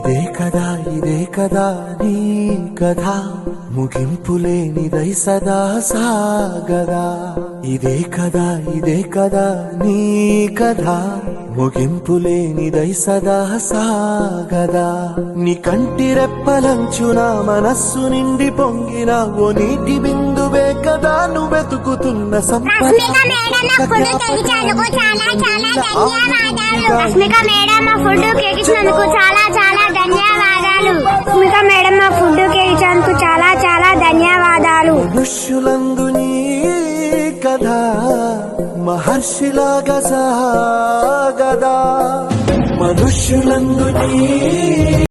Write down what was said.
ఇదే కదా నీ కథ ముగింపులేనిదై సదా సాగదా ఇదే కదా నీ కథ ముగింపులేనిదై సదా సాగదా నీ కంటి రెప్పలంచున మనస్సు నిండి పొంగిన ఓ నీటి బిందువే కదా నువ్వెతుకుతున్న సంపద రష్మిక మేడం మా ఫుడ్ కేక్ ఇచ్చినందుకు చాలా చాలా ధన్యవాదాలు. రష్మిక మేడం మా ఫుడ్ కేక్ ఇచ్చినందుకు చాలా చాలా ధన్యవాదాలు. మనుష్యులందు నీ కథ మహర్షిలాగా సాగదా మనుష్యులందు నీ